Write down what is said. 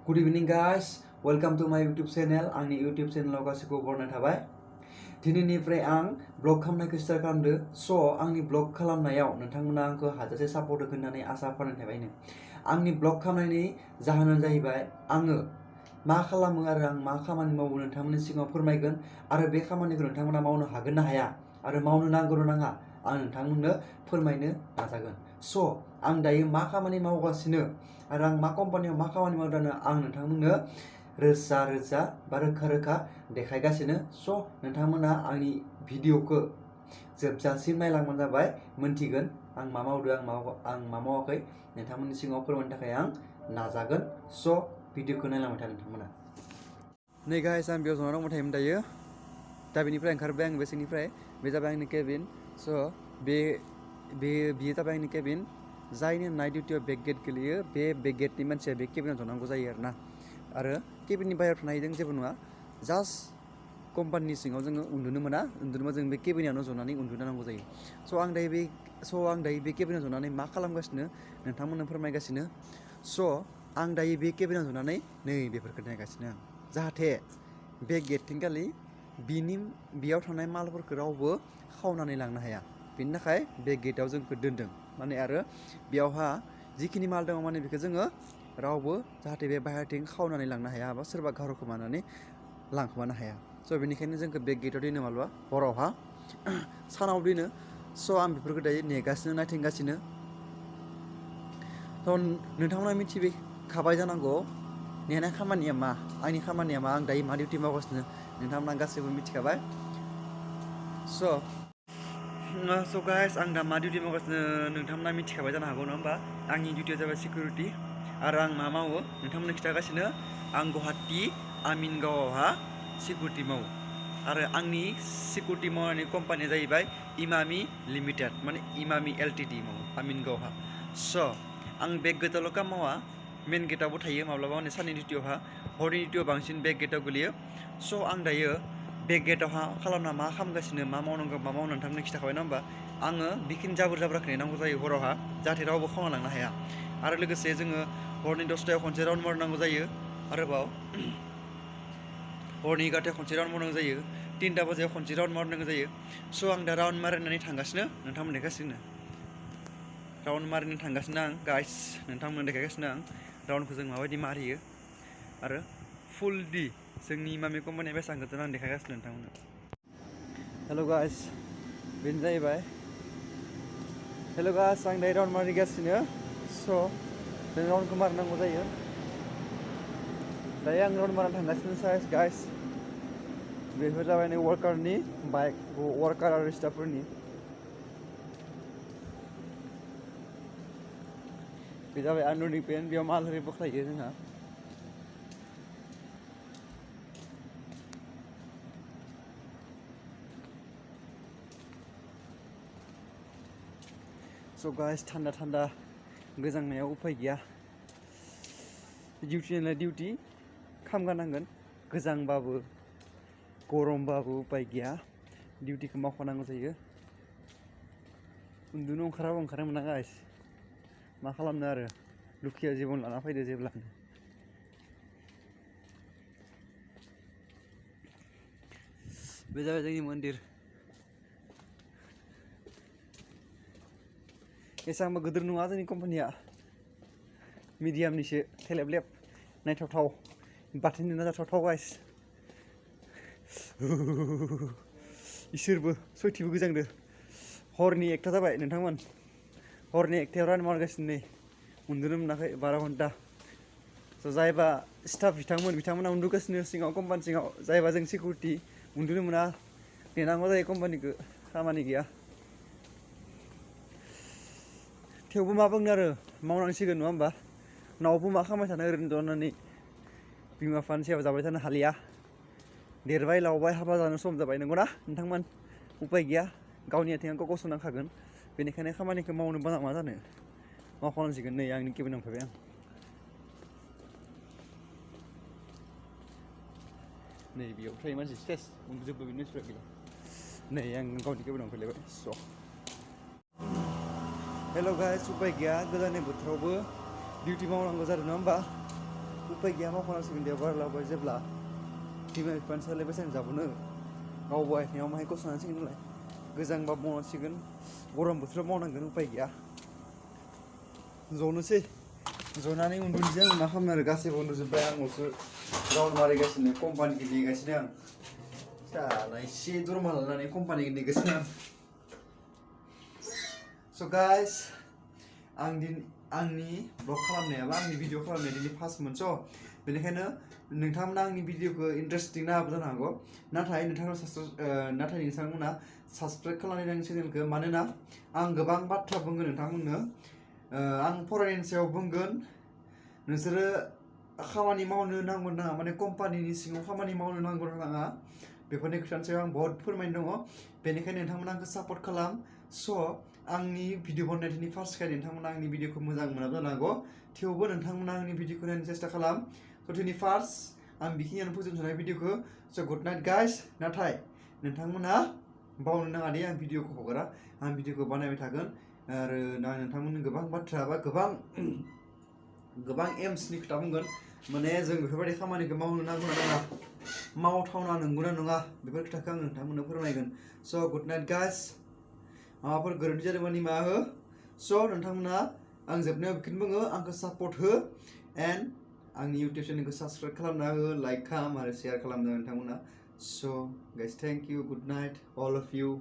Good evening guys, welcome to my YouTube channel. आंनि YouTube channel गासिखौ बरायनाय थाबाय। दिनैनिफ्राय आं ब्लग खालामनायखौ स्टार्ट खालामदो। स' आंनि ब्लग खालामनायाव नोंथांमोना आंखौ हाजासे सापर्ट होगोन होननानै आसा फारिनाय थाबायनो। आंनि ब्लग खालामनायनि जाहोनानो जाहैबाय आङो मा खालामो आरो आं मा खामानि मावो नोंथांमोननि सिगाङाव फोरमायगोन आरो बे खामानिखौ नोंथांमोना मावनो हागोन ना हाया आरो मावनो नांगौ ना नाङा आं नोंथांमोननो फोरमायनो नाजागोन। स' आं दायो मा खामानि मावगासिनो आरो आं मा कम्पानियाव मा खामानि मावदों आं नोंथांमोननो रोजा बा रोखा देखायगासिनो। स' नोंथांमोना आंनि भिडिअखौ जोबजासिम नायलांबानो जाबाय, मोनथिगोन आं मा मावदों आं मा मावाखै नोंथांमोननि सिगाङाव फोरमायनो थाखाय आं नाजागोन। स' भिडिअखौ नायलांबाय था नोंथांमोना। नै गाइस आं बेयाव जना दंबाय थायोमोन दायो। दा बेनिफ्राय ओंखारबाय आं बेसिकनिफ्राय। बे जाबाय आंनि केबिन। स' बेयो जाबाय आंनि केबिन। जायनो नाइट डिउटियाव बेक गेट गोलैयो बे बेक गेटनि मानसिया बे केबिनाव जनांगौ जायो आरोना। आरो केबिननि बाहेरायाव थानायजों जेबो नङा, जास्ट कम्पानिनि सिङाव जोङो उन्दुनोबा जों बे केबिनावनो जनानै उन्दुनांगौ जायो। स' आं दायो बे केबिनाव जनानै मा खालामगासिनो नोंथांमोननो फोरमायगासिनो। स' आं दायो बे केबिनाव जनानै नै बेफोरखौ नायगासिनो आं, जाहाथे बे गेटथिंखालि बेयाव थानाय मालफोरखौ रावबो खावनानै लांनो हाया। बेनि थाखाय बे गेटआव जोंखौ दोनदों माने, आरो बेयावहा जिखिनि माल दङ माने बेखौ जोङो रावबो जाहाथे बे बाहेरथिं खावनानै लांनो हाया बा सोरबा गारखोमानानै लांखोमानो हाया। स' बेनिखायनो जोंखौ बे गेटआव दोनो माब्लाबा हरावहा, सानाव दोनो। स' आं बेफोरखौ दायो नेगासिनो, नायथिंगासिनो। थ' नोंथांमोना मिथिखाबाय जानांगौ नेनाय खामानिया मा, आंनि खामानिया मा, आं दायो मा डिउटि मावगासिनो नोंथांमोना गासैबो मिथिखाबाय। स' गाइस आं दा मा डिउटि मावगासिनो नोंथांमोना मिथिखाबाय जानो हागौ, नङा होमबा? आंनि डिउटिया जाबाय सिकिउरिटि आरो आं मा मावो नोंथांमोननो खिन्थागासिनो। आं गुवाहाटि आमिनगावआवहा सिकिउरिटि मावो आरो आंनि सिकिउरिटि मावनायनि कम्पानिया जाहैबाय इमामि लिमिटेड, माने इमामि LTD मावो आमिनगावहा। स' आं बे गेटआवल' काम मावा, मेन गेटआवबो थायो माब्लाबा माने साननि डिउटियावहा, हरनि डिउटियाव बांसिन बे गेटआव गोलैयो। स' आं दायो बे गेटआवहा खालामना मा खालामगासिनो, मा मावनांगौ मा मावनो नोंथांमोननो खिन्थाखाबाय नङा होमबा? आङो बेखिनि जाबोरखौ नेनांगौ जायो हरावहा, जाहाथे रावबो खावना लांनो हाया। आरो लोगोसे जोङो हरनि 10टायाव खनसे राउन्ड मारनांगौ जायो, आरोबाव हरनि 11टायाव खनसे राउन्ड मारनांगौ जायो, 3टा बाजियाव खनसे राउन्ड मारनांगौ जायो। स' आं दा राउन्ड मारिनानै थांगासिनो, नोंथांमोन देखायगासिनो राउन्ड मारिनो थांगासिनो आं गाइस, नोंथांमोन देखायगासिनो आं राउन्डखौ जों माबायदि मारियो आरो फुललि जोंनि इमामि कम्पानिया बेसेबां गोजान आं देखायगासिनो नोंथांमोननो। हेल' गाइस, बेनो जाहैबाय। हेल' गाइस, आं दायो राउन्ड मारिगासिनो। स' जों राउन्डखौ मारिनांगौ जायो। दायो आं राउन्ड मारिनो थांगासिनो गाइस। बेफोर जाबाय नै वार्कारनि बाइक, वार्कार आरो स्टाफफोरनि। बे जाबाय आन्डरनि पेन, बेयाव माल होरि बोख्लायो जोंहा। स' गाइस थान्दा गोजांनायाव उफाय गैया, डिउटि नालाय डिउटि खालामगारनांगोन। गोजांबाबो गरमबाबो उफाय गैया, डिउटिखौ मावखानांगौ जायो। उन्दुनो ओंखाराबा ओंखारनो मोना गाइस, मा खालामनो आरो दुखिया जिबन लाना फैदो जेब्लानो। बे जाबाय जोंनि मन्दिर। एसेबांबो गिदिर नङा जोंनि कम्पानिया, मिडियामनिसो, थेलेबलेब नायथावथाव, बाथोन देना जाथावथाव गाइस। इसोरबो सयथिबो गोजांदो। हरनि 1टा जाबाय नोंथांमोन, हरनि 1टायाव राउन्ड मारगासिनो नै, उन्दुनो मोनाखै 12 घन्टा। स' जायबा स्टाफ बिथांमोना उन्दुगासिनो सिङाव, कम्पानि सिङाव। जायबा जों सिकिउरिटि उन्दुनो मोना, नेनांगौ जायो कम्पानिखौ, खामानि गैया। थेवबो मा बुंनो आरो मावनांसिगोन नङा होमबा? न'आवबो मा खालामबाय थानो ओरैनो जनानै, बिमा बिफानि सेवा जाबाय थानो हालिया। देरबाय लावबाय हाबा जानो सम जाबाय, नंगौना नोंथांमोन? उपाय गैया, गावनि आथिङाव गसंनांखागोन। बेनिखायनो खामानिखौ मावनो बाना मा जानो, मावखानांसिगोन। नै आंनि केबिनाव फैबाय आं। नै बेयाव थायो मानसि सेस उन्दुजोब्बाय, बेनि मानसिफ्रा गैला। नै आं गावनि केबिनाव फैलायबाय। स' हेल' गाइस, उपाय गैया, गोजांनाय बोथोरावबो डिउटि मावनांगौ जादों नङा होमबा? उपाय गैया मावखानांसिगोन दे बारलाबाय जेब्ला बिमा बिफानि सालाय बेसेबां जाबावनो गावबो आथिङाव माहाय गसंनांसिगोन नालाय गोजांबा मावनांसिगोन गरम बोथोराव मावनांगोन उपाय गैया जनोसै जनानै उन्दुनोसै आं मा खालामनो आरो गासैबो उन्दुजोब्बाय आंल'सो राउन्ड मारिगासिनो कम्पानिखौ नेगासिनो आं साला एसे दरमा लानानै कम्पानिखौ नेगासिनो आं स' गाइस आंनि ब्लग खालामनायाबा आंनि भिडिअ खालामनाया दिनै फार्स्टमोन स' बेनिखायनो नोंथांमोना आंनि भिडिअखौ इन्टारेस्टिं नाङाबो जानो हागौ नाथाय नोंथांमोना साबस्क्राइब खालामनानै आंनि चेनेलखौ मानोना आं गोबां बाथ्रा बुंगोन नोंथांमोननो आं फरायनायनि सायाव बुंगोन नोंसोरो खामानि मावनो नांगौ नाङा माने कम्पानिनि सिङाव खामानि मावनो नांगौ नाङा बेफोरनि खोथानि सायाव आं बहुत फोरमायनो दङ बेनिखायनो नोंथांमोना आंखौ सापर्ट खालाम स' आंनि भिडिअ बनायनायनि फार्स्टखाय नोंथांमोना आंनि भिडिअखौ मोजां मोनाबो जानो हागौ थेवबो नोंथांमोना आंनि भिडिअखौ नायनो सेस्था खालाम स' दिनै फार्स्ट आं बेखिनियानो फोजोबथ'नाय भिडिअखौ स' गुड नाइट गाइस नाथाय नोंथांमोना बावनो नाङा दे आं भिडिअखौ हगारा आं भिडिअखौ बानायबाय थागोन आरो नोंथांमोननो गोबां बाथ्रा बा गोबां एम्सनि खोथा बुंगोन माने जों बेफोरबायदि खामानिखौ मावनो नांगौ नाङा मावथावना नंगौना नङा बेफोर खोथाखौ आं नोंथांमोननो फोरमायगोन स' गुड नाइट गाइस माबाफोर गोरोन्थि जादोंबा निमाहा हो स' नोंथांमोना आं जोबनायाव बेखौनो बुङो आंखौ सापर्ट हो एन्ड आंनि इउटुब चेनेलखौ साबस्क्राइब खालामना हो लाइक खालाम आरो शेयार खालामनो नोंथांमोना so' guys thank you good night all of U